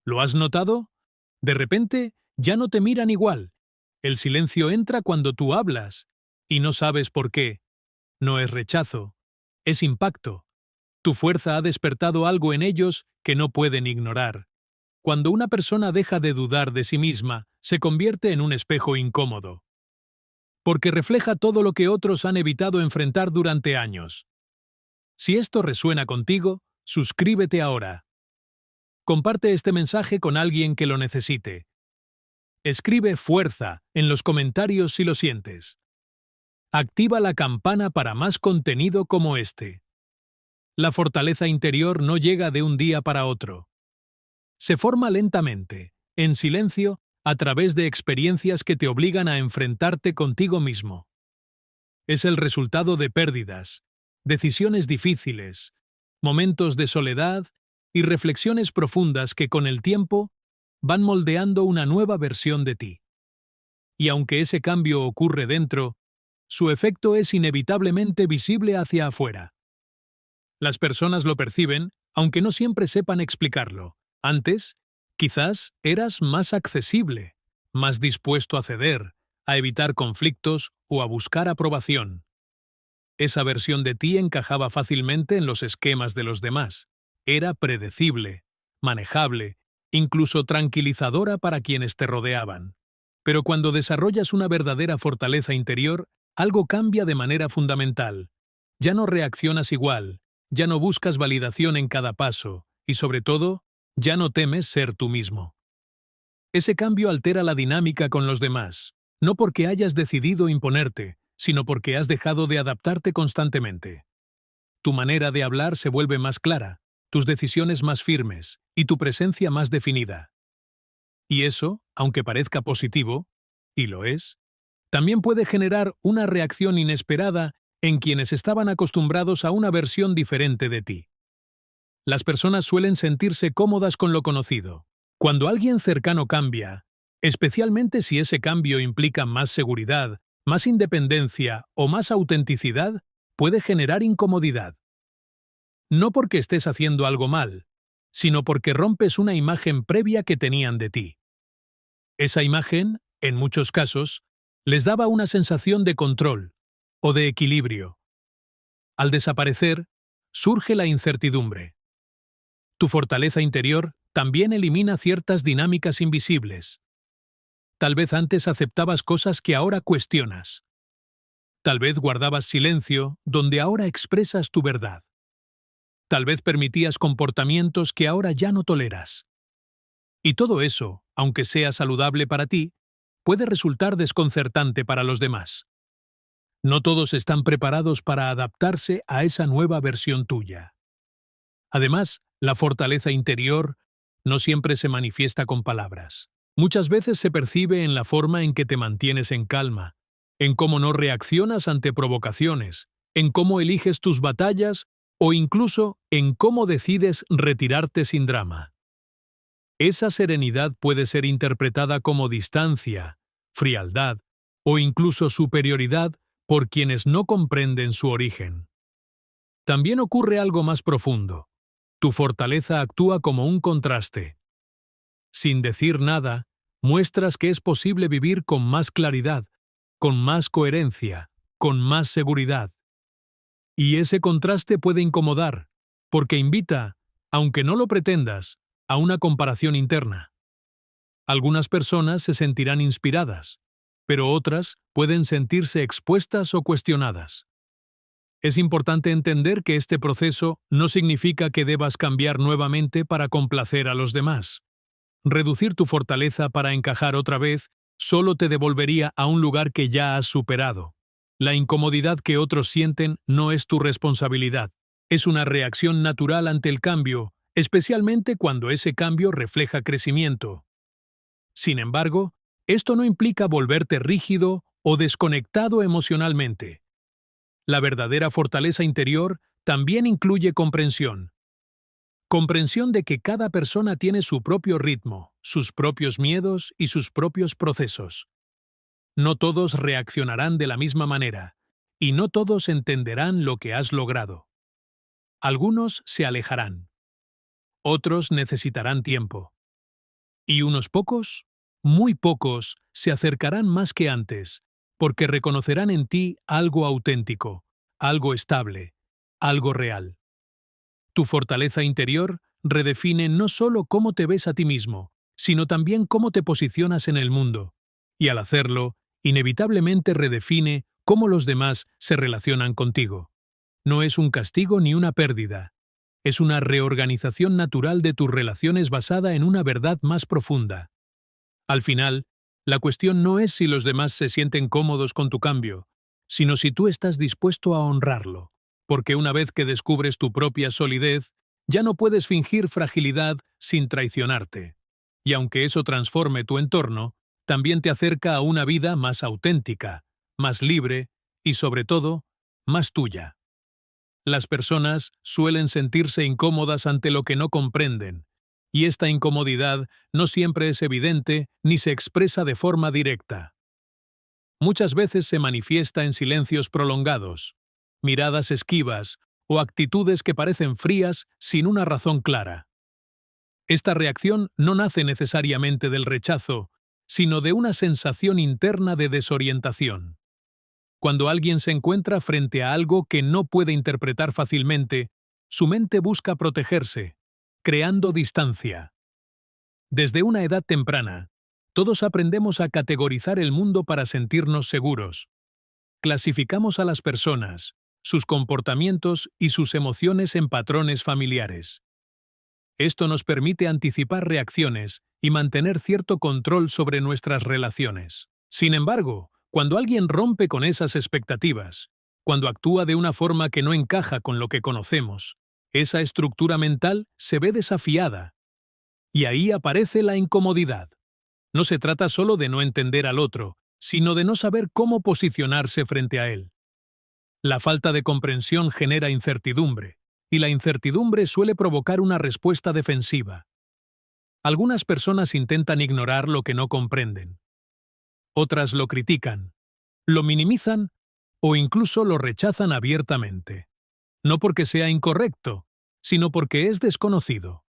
¿Lo has notado? De repente, ya no te miran igual. El silencio entra cuando tú hablas, y no sabes por qué. No es rechazo, es impacto. Tu fuerza ha despertado algo en ellos que no pueden ignorar. Cuando una persona deja de dudar de sí misma, se convierte en un espejo incómodo, porque refleja todo lo que otros han evitado enfrentar durante años. Si esto resuena contigo, suscríbete ahora. Comparte este mensaje con alguien que lo necesite. Escribe fuerza en los comentarios si lo sientes. Activa la campana para más contenido como este. La fortaleza interior no llega de un día para otro. Se forma lentamente, en silencio, a través de experiencias que te obligan a enfrentarte contigo mismo. Es el resultado de pérdidas, decisiones difíciles, momentos de soledad y reflexiones profundas que con el tiempo van moldeando una nueva versión de ti. Y aunque ese cambio ocurre dentro, su efecto es inevitablemente visible hacia afuera. Las personas lo perciben, aunque no siempre sepan explicarlo. Antes, quizás eras más accesible, más dispuesto a ceder, a evitar conflictos o a buscar aprobación. Esa versión de ti encajaba fácilmente en los esquemas de los demás. Era predecible, manejable, incluso tranquilizadora para quienes te rodeaban. Pero cuando desarrollas una verdadera fortaleza interior, algo cambia de manera fundamental. Ya no reaccionas igual, ya no buscas validación en cada paso, y sobre todo, ya no temes ser tú mismo. Ese cambio altera la dinámica con los demás, no porque hayas decidido imponerte, sino porque has dejado de adaptarte constantemente. Tu manera de hablar se vuelve más clara, tus decisiones más firmes y tu presencia más definida. Y eso, aunque parezca positivo, y lo es, también puede generar una reacción inesperada en quienes estaban acostumbrados a una versión diferente de ti. Las personas suelen sentirse cómodas con lo conocido. Cuando alguien cercano cambia, especialmente si ese cambio implica más seguridad, más independencia o más autenticidad, puede generar incomodidad. No porque estés haciendo algo mal, sino porque rompes una imagen previa que tenían de ti. Esa imagen, en muchos casos, les daba una sensación de control o de equilibrio. Al desaparecer, surge la incertidumbre. Tu fortaleza interior también elimina ciertas dinámicas invisibles. Tal vez antes aceptabas cosas que ahora cuestionas. Tal vez guardabas silencio donde ahora expresas tu verdad. Tal vez permitías comportamientos que ahora ya no toleras. Y todo eso, aunque sea saludable para ti, puede resultar desconcertante para los demás. No todos están preparados para adaptarse a esa nueva versión tuya. Además, la fortaleza interior no siempre se manifiesta con palabras. Muchas veces se percibe en la forma en que te mantienes en calma, en cómo no reaccionas ante provocaciones, en cómo eliges tus batallas o incluso en cómo decides retirarte sin drama. Esa serenidad puede ser interpretada como distancia, frialdad o incluso superioridad por quienes no comprenden su origen. También ocurre algo más profundo. Tu fortaleza actúa como un contraste. Sin decir nada, muestras que es posible vivir con más claridad, con más coherencia, con más seguridad. Y ese contraste puede incomodar, porque invita, aunque no lo pretendas, a una comparación interna. Algunas personas se sentirán inspiradas, pero otras pueden sentirse expuestas o cuestionadas. Es importante entender que este proceso no significa que debas cambiar nuevamente para complacer a los demás. Reducir tu fortaleza para encajar otra vez solo te devolvería a un lugar que ya has superado. La incomodidad que otros sienten no es tu responsabilidad. Es una reacción natural ante el cambio, especialmente cuando ese cambio refleja crecimiento. Sin embargo, esto no implica volverte rígido o desconectado emocionalmente. La verdadera fortaleza interior también incluye comprensión. Comprensión de que cada persona tiene su propio ritmo, sus propios miedos y sus propios procesos. No todos reaccionarán de la misma manera, y no todos entenderán lo que has logrado. Algunos se alejarán. Otros necesitarán tiempo. Y unos pocos, muy pocos, se acercarán más que antes, porque reconocerán en ti algo auténtico, algo estable, algo real. Tu fortaleza interior redefine no solo cómo te ves a ti mismo, sino también cómo te posicionas en el mundo. Y al hacerlo, inevitablemente redefine cómo los demás se relacionan contigo. No es un castigo ni una pérdida. Es una reorganización natural de tus relaciones basada en una verdad más profunda. Al final, la cuestión no es si los demás se sienten cómodos con tu cambio, sino si tú estás dispuesto a honrarlo, porque una vez que descubres tu propia solidez, ya no puedes fingir fragilidad sin traicionarte. Y aunque eso transforme tu entorno, también te acerca a una vida más auténtica, más libre y, sobre todo, más tuya. Las personas suelen sentirse incómodas ante lo que no comprenden, y esta incomodidad no siempre es evidente ni se expresa de forma directa. Muchas veces se manifiesta en silencios prolongados, miradas esquivas o actitudes que parecen frías sin una razón clara. Esta reacción no nace necesariamente del rechazo, sino de una sensación interna de desorientación. Cuando alguien se encuentra frente a algo que no puede interpretar fácilmente, su mente busca protegerse, creando distancia. Desde una edad temprana, todos aprendemos a categorizar el mundo para sentirnos seguros. Clasificamos a las personas, sus comportamientos y sus emociones en patrones familiares. Esto nos permite anticipar reacciones y mantener cierto control sobre nuestras relaciones. Sin embargo, cuando alguien rompe con esas expectativas, cuando actúa de una forma que no encaja con lo que conocemos, esa estructura mental se ve desafiada. Y ahí aparece la incomodidad. No se trata solo de no entender al otro, sino de no saber cómo posicionarse frente a él. La falta de comprensión genera incertidumbre, y la incertidumbre suele provocar una respuesta defensiva. Algunas personas intentan ignorar lo que no comprenden. Otras lo critican, lo minimizan o incluso lo rechazan abiertamente. No porque sea incorrecto, sino porque es desconocido.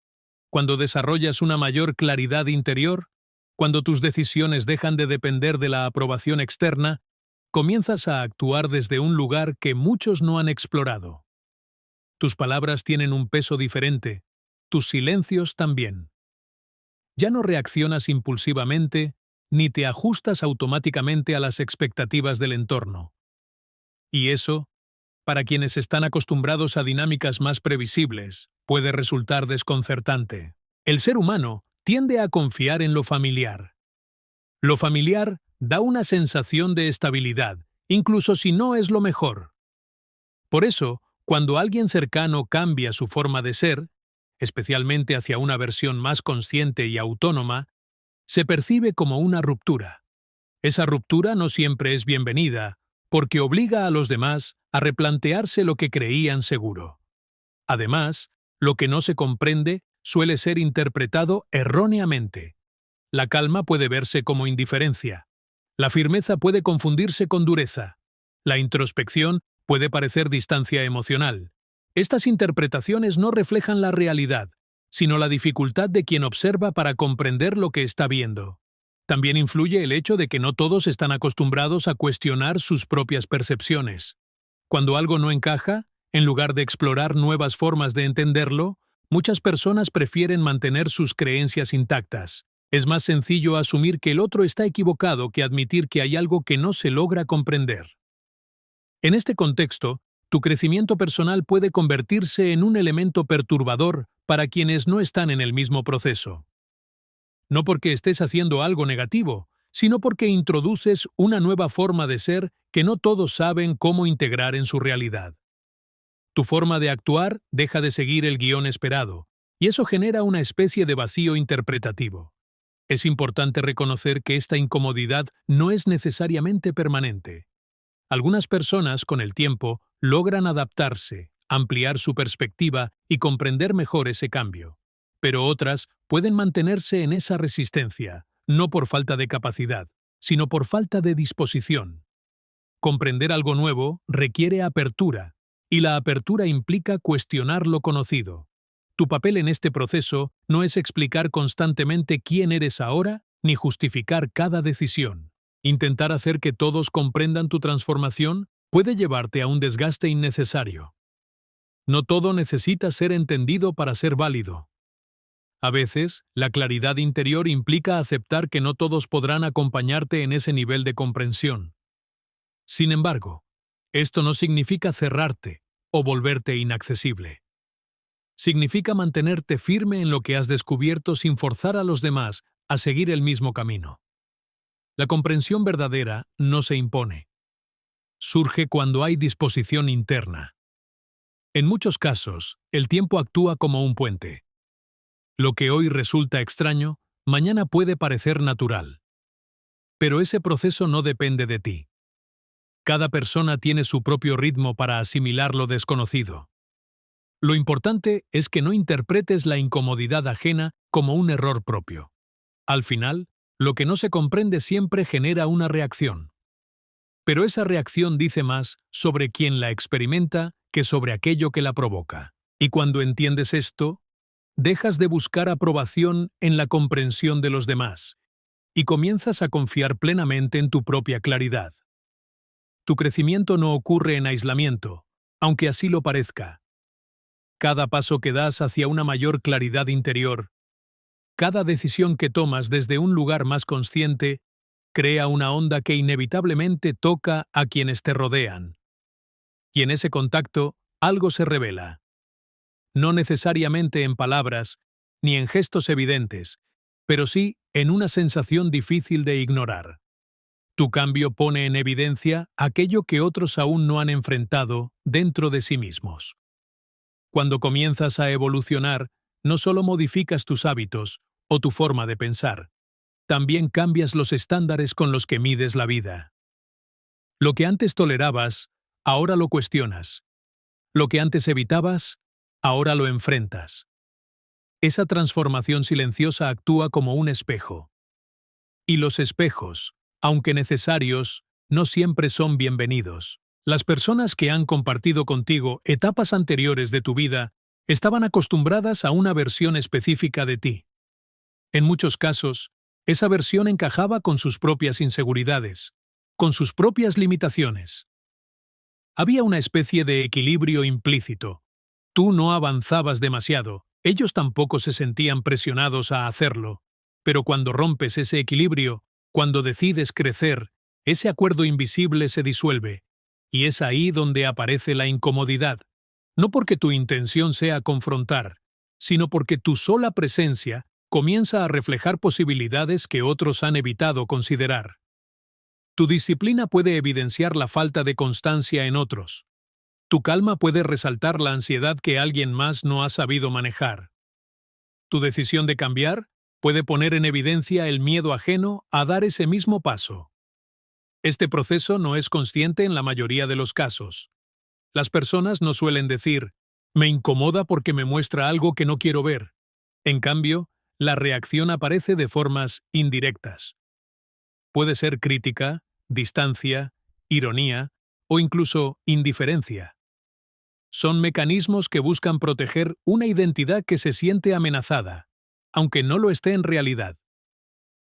Cuando desarrollas una mayor claridad interior, cuando tus decisiones dejan de depender de la aprobación externa, comienzas a actuar desde un lugar que muchos no han explorado. Tus palabras tienen un peso diferente, tus silencios también. Ya no reaccionas impulsivamente, ni te ajustas automáticamente a las expectativas del entorno. Y eso, para quienes están acostumbrados a dinámicas más previsibles, puede resultar desconcertante. El ser humano tiende a confiar en lo familiar. Lo familiar da una sensación de estabilidad, incluso si no es lo mejor. Por eso, cuando alguien cercano cambia su forma de ser, especialmente hacia una versión más consciente y autónoma, se percibe como una ruptura. Esa ruptura no siempre es bienvenida, porque obliga a los demás a replantearse lo que creían seguro. Además, lo que no se comprende suele ser interpretado erróneamente. La calma puede verse como indiferencia. La firmeza puede confundirse con dureza. La introspección puede parecer distancia emocional. Estas interpretaciones no reflejan la realidad, sino la dificultad de quien observa para comprender lo que está viendo. También influye el hecho de que no todos están acostumbrados a cuestionar sus propias percepciones. Cuando algo no encaja, en lugar de explorar nuevas formas de entenderlo, muchas personas prefieren mantener sus creencias intactas. Es más sencillo asumir que el otro está equivocado que admitir que hay algo que no se logra comprender. En este contexto, tu crecimiento personal puede convertirse en un elemento perturbador para quienes no están en el mismo proceso. No porque estés haciendo algo negativo, sino porque introduces una nueva forma de ser que no todos saben cómo integrar en su realidad. Tu forma de actuar deja de seguir el guión esperado, y eso genera una especie de vacío interpretativo. Es importante reconocer que esta incomodidad no es necesariamente permanente. Algunas personas, con el tiempo, logran adaptarse, ampliar su perspectiva y comprender mejor ese cambio. Pero otras pueden mantenerse en esa resistencia, no por falta de capacidad, sino por falta de disposición. Comprender algo nuevo requiere apertura, y la apertura implica cuestionar lo conocido. Tu papel en este proceso no es explicar constantemente quién eres ahora ni justificar cada decisión. Intentar hacer que todos comprendan tu transformación puede llevarte a un desgaste innecesario. No todo necesita ser entendido para ser válido. A veces, la claridad interior implica aceptar que no todos podrán acompañarte en ese nivel de comprensión. Sin embargo, esto no significa cerrarte o volverte inaccesible. Significa mantenerte firme en lo que has descubierto sin forzar a los demás a seguir el mismo camino. La comprensión verdadera no se impone. Surge cuando hay disposición interna. En muchos casos, el tiempo actúa como un puente. Lo que hoy resulta extraño, mañana puede parecer natural. Pero ese proceso no depende de ti. Cada persona tiene su propio ritmo para asimilar lo desconocido. Lo importante es que no interpretes la incomodidad ajena como un error propio. Al final, lo que no se comprende siempre genera una reacción. Pero esa reacción dice más sobre quien la experimenta que sobre aquello que la provoca. Y cuando entiendes esto, dejas de buscar aprobación en la comprensión de los demás y comienzas a confiar plenamente en tu propia claridad. Tu crecimiento no ocurre en aislamiento, aunque así lo parezca. Cada paso que das hacia una mayor claridad interior, cada decisión que tomas desde un lugar más consciente, crea una onda que inevitablemente toca a quienes te rodean. Y en ese contacto, algo se revela. No necesariamente en palabras, ni en gestos evidentes, pero sí en una sensación difícil de ignorar. Tu cambio pone en evidencia aquello que otros aún no han enfrentado dentro de sí mismos. Cuando comienzas a evolucionar, no solo modificas tus hábitos o tu forma de pensar, también cambias los estándares con los que mides la vida. Lo que antes tolerabas, ahora lo cuestionas. Lo que antes evitabas, ahora lo enfrentas. Esa transformación silenciosa actúa como un espejo. Y los espejos, aunque necesarios, no siempre son bienvenidos. Las personas que han compartido contigo etapas anteriores de tu vida estaban acostumbradas a una versión específica de ti. En muchos casos, esa versión encajaba con sus propias inseguridades, con sus propias limitaciones. Había una especie de equilibrio implícito. Tú no avanzabas demasiado, ellos tampoco se sentían presionados a hacerlo, pero cuando rompes ese equilibrio, cuando decides crecer, ese acuerdo invisible se disuelve, y es ahí donde aparece la incomodidad, no porque tu intención sea confrontar, sino porque tu sola presencia comienza a reflejar posibilidades que otros han evitado considerar. Tu disciplina puede evidenciar la falta de constancia en otros. Tu calma puede resaltar la ansiedad que alguien más no ha sabido manejar. Tu decisión de cambiar puede poner en evidencia el miedo ajeno a dar ese mismo paso. Este proceso no es consciente en la mayoría de los casos. Las personas no suelen decir, me incomoda porque me muestra algo que no quiero ver. En cambio, la reacción aparece de formas indirectas. Puede ser crítica, distancia, ironía o incluso indiferencia. Son mecanismos que buscan proteger una identidad que se siente amenazada, aunque no lo esté en realidad.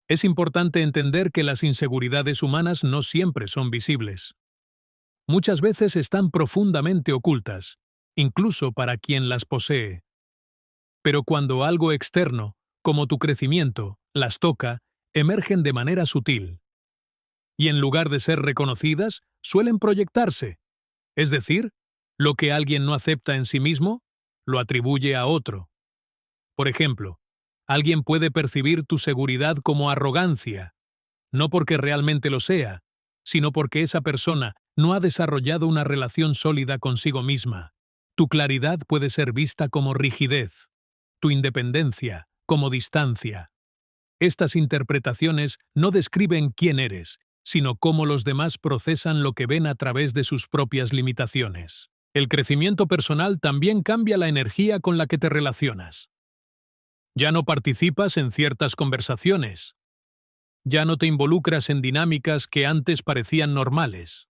Es importante entender que las inseguridades humanas no siempre son visibles. Muchas veces están profundamente ocultas, incluso para quien las posee. Pero cuando algo externo, como tu crecimiento, las toca, emergen de manera sutil. Y en lugar de ser reconocidas, suelen proyectarse. Es decir, lo que alguien no acepta en sí mismo, lo atribuye a otro. Por ejemplo, alguien puede percibir tu seguridad como arrogancia, no porque realmente lo sea, sino porque esa persona no ha desarrollado una relación sólida consigo misma. Tu claridad puede ser vista como rigidez, tu independencia como distancia. Estas interpretaciones no describen quién eres, sino cómo los demás procesan lo que ven a través de sus propias limitaciones. El crecimiento personal también cambia la energía con la que te relacionas. Ya no participas en ciertas conversaciones. Ya no te involucras en dinámicas que antes parecían normales.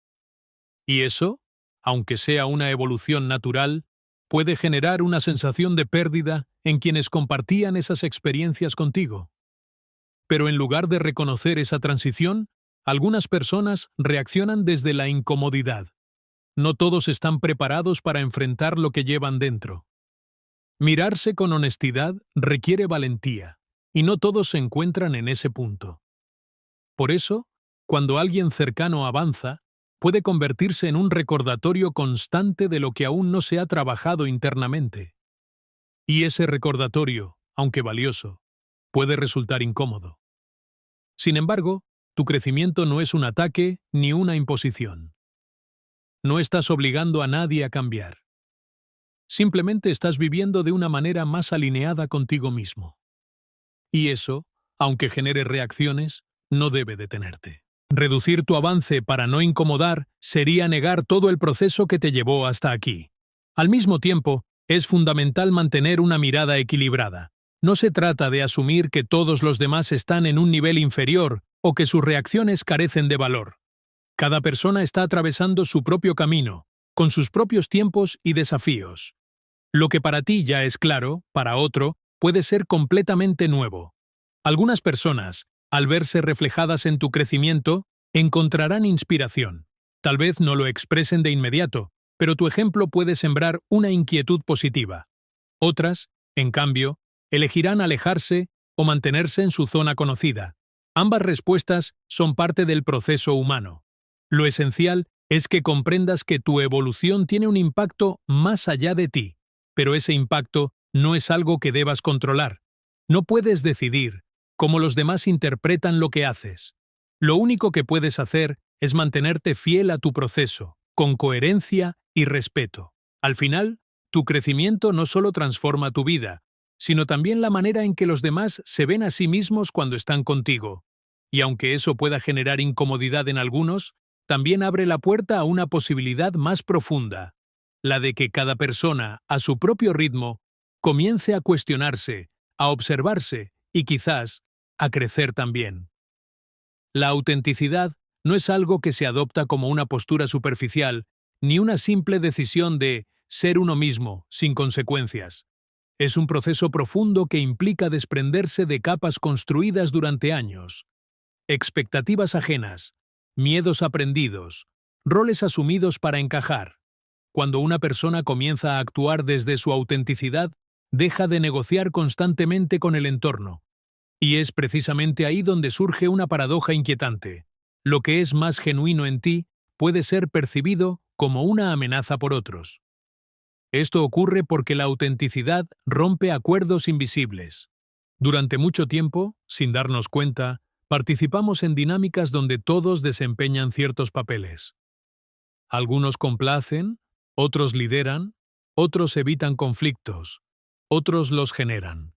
Y eso, aunque sea una evolución natural, puede generar una sensación de pérdida en quienes compartían esas experiencias contigo. Pero en lugar de reconocer esa transición, algunas personas reaccionan desde la incomodidad. No todos están preparados para enfrentar lo que llevan dentro. Mirarse con honestidad requiere valentía, y no todos se encuentran en ese punto. Por eso, cuando alguien cercano avanza, puede convertirse en un recordatorio constante de lo que aún no se ha trabajado internamente. Y ese recordatorio, aunque valioso, puede resultar incómodo. Sin embargo, tu crecimiento no es un ataque ni una imposición. No estás obligando a nadie a cambiar. Simplemente estás viviendo de una manera más alineada contigo mismo. Y eso, aunque genere reacciones, no debe detenerte. Reducir tu avance para no incomodar sería negar todo el proceso que te llevó hasta aquí. Al mismo tiempo, es fundamental mantener una mirada equilibrada. No se trata de asumir que todos los demás están en un nivel inferior o que sus reacciones carecen de valor. Cada persona está atravesando su propio camino, con sus propios tiempos y desafíos. Lo que para ti ya es claro, para otro, puede ser completamente nuevo. Algunas personas, al verse reflejadas en tu crecimiento, encontrarán inspiración. Tal vez no lo expresen de inmediato, pero tu ejemplo puede sembrar una inquietud positiva. Otras, en cambio, elegirán alejarse o mantenerse en su zona conocida. Ambas respuestas son parte del proceso humano. Lo esencial es que comprendas que tu evolución tiene un impacto más allá de ti, pero ese impacto no es algo que debas controlar. No puedes decidir cómo los demás interpretan lo que haces. Lo único que puedes hacer es mantenerte fiel a tu proceso, con coherencia y respeto. Al final, tu crecimiento no solo transforma tu vida, sino también la manera en que los demás se ven a sí mismos cuando están contigo. Y aunque eso pueda generar incomodidad en algunos, también abre la puerta a una posibilidad más profunda, la de que cada persona, a su propio ritmo, comience a cuestionarse, a observarse y quizás a crecer también. La autenticidad no es algo que se adopta como una postura superficial, ni una simple decisión de ser uno mismo, sin consecuencias. Es un proceso profundo que implica desprenderse de capas construidas durante años, expectativas ajenas, miedos aprendidos, roles asumidos para encajar. Cuando una persona comienza a actuar desde su autenticidad, deja de negociar constantemente con el entorno. Y es precisamente ahí donde surge una paradoja inquietante. Lo que es más genuino en ti puede ser percibido como una amenaza por otros. Esto ocurre porque la autenticidad rompe acuerdos invisibles. Durante mucho tiempo, sin darnos cuenta, participamos en dinámicas donde todos desempeñan ciertos papeles. Algunos complacen, otros lideran, otros evitan conflictos, otros los generan.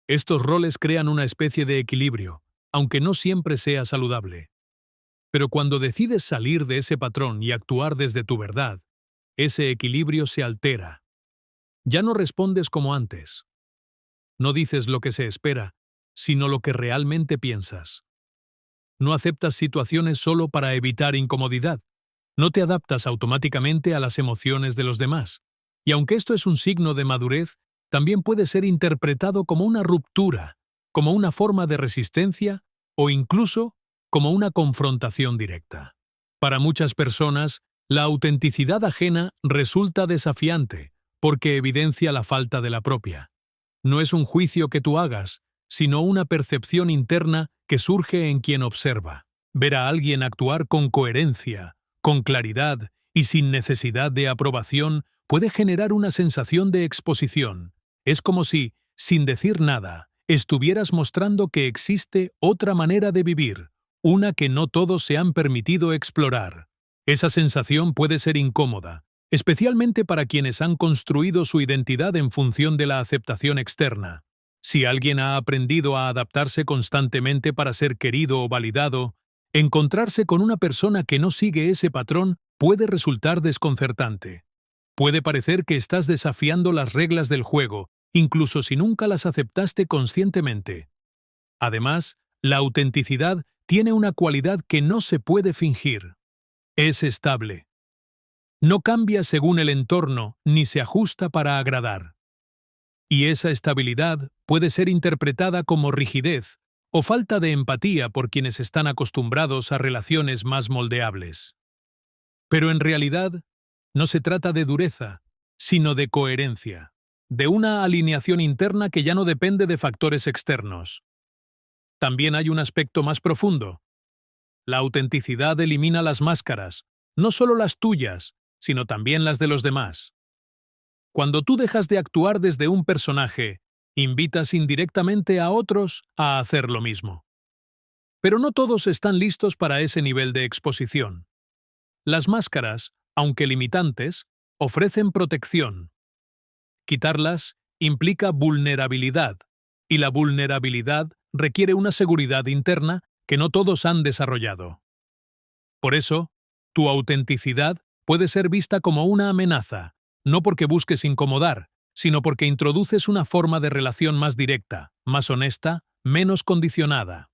Estos roles crean una especie de equilibrio, aunque no siempre sea saludable. Pero cuando decides salir de ese patrón y actuar desde tu verdad, ese equilibrio se altera. Ya no respondes como antes. No dices lo que se espera, sino lo que realmente piensas. No aceptas situaciones solo para evitar incomodidad. No te adaptas automáticamente a las emociones de los demás. Y aunque esto es un signo de madurez, también puede ser interpretado como una ruptura, como una forma de resistencia o incluso como una confrontación directa. Para muchas personas, la autenticidad ajena resulta desafiante porque evidencia la falta de la propia. No es un juicio que tú hagas, sino una percepción interna que surge en quien observa. Ver a alguien actuar con coherencia, con claridad y sin necesidad de aprobación puede generar una sensación de exposición. Es como si, sin decir nada, estuvieras mostrando que existe otra manera de vivir, una que no todos se han permitido explorar. Esa sensación puede ser incómoda, especialmente para quienes han construido su identidad en función de la aceptación externa. Si alguien ha aprendido a adaptarse constantemente para ser querido o validado, encontrarse con una persona que no sigue ese patrón puede resultar desconcertante. Puede parecer que estás desafiando las reglas del juego, incluso si nunca las aceptaste conscientemente. Además, la autenticidad tiene una cualidad que no se puede fingir. Es estable. No cambia según el entorno ni se ajusta para agradar. Y esa estabilidad puede ser interpretada como rigidez o falta de empatía por quienes están acostumbrados a relaciones más moldeables. Pero en realidad, no se trata de dureza, sino de coherencia, de una alineación interna que ya no depende de factores externos. También hay un aspecto más profundo. La autenticidad elimina las máscaras, no solo las tuyas, sino también las de los demás. Cuando tú dejas de actuar desde un personaje, invitas indirectamente a otros a hacer lo mismo. Pero no todos están listos para ese nivel de exposición. Las máscaras, aunque limitantes, ofrecen protección. Quitarlas implica vulnerabilidad, y la vulnerabilidad requiere una seguridad interna que no todos han desarrollado. Por eso, tu autenticidad puede ser vista como una amenaza, no porque busques incomodar, sino porque introduces una forma de relación más directa, más honesta, menos condicionada.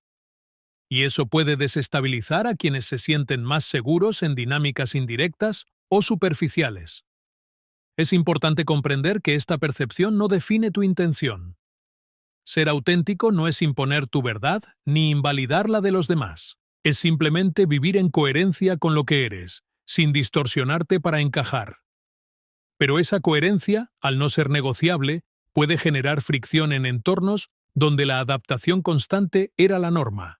Y eso puede desestabilizar a quienes se sienten más seguros en dinámicas indirectas o superficiales. Es importante comprender que esta percepción no define tu intención. Ser auténtico no es imponer tu verdad ni invalidar la de los demás. Es simplemente vivir en coherencia con lo que eres, sin distorsionarte para encajar. Pero esa coherencia, al no ser negociable, puede generar fricción en entornos donde la adaptación constante era la norma.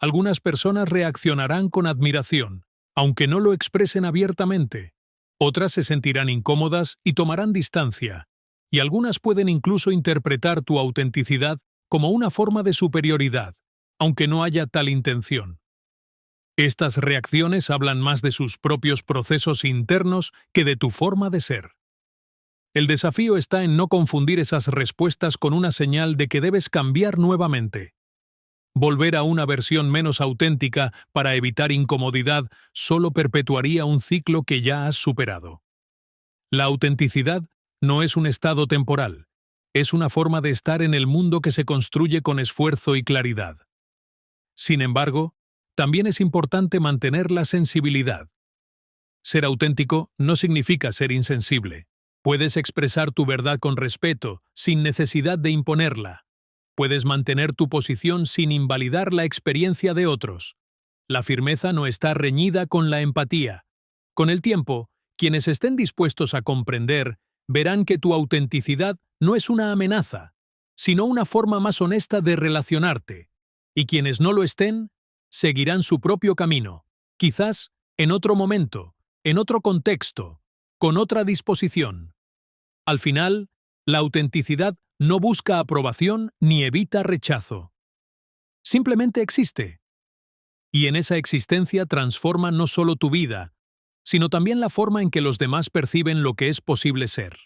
Algunas personas reaccionarán con admiración, aunque no lo expresen abiertamente. Otras se sentirán incómodas y tomarán distancia, y algunas pueden incluso interpretar tu autenticidad como una forma de superioridad, aunque no haya tal intención. Estas reacciones hablan más de sus propios procesos internos que de tu forma de ser. El desafío está en no confundir esas respuestas con una señal de que debes cambiar nuevamente. Volver a una versión menos auténtica para evitar incomodidad solo perpetuaría un ciclo que ya has superado. La autenticidad no es un estado temporal, es una forma de estar en el mundo que se construye con esfuerzo y claridad. Sin embargo, también es importante mantener la sensibilidad. Ser auténtico no significa ser insensible. Puedes expresar tu verdad con respeto, sin necesidad de imponerla. Puedes mantener tu posición sin invalidar la experiencia de otros. La firmeza no está reñida con la empatía. Con el tiempo, quienes estén dispuestos a comprender verán que tu autenticidad no es una amenaza, sino una forma más honesta de relacionarte. Y quienes no lo estén, seguirán su propio camino, quizás en otro momento, en otro contexto, con otra disposición. Al final, la autenticidad no busca aprobación ni evita rechazo. Simplemente existe. Y en esa existencia transforma no solo tu vida, sino también la forma en que los demás perciben lo que es posible ser.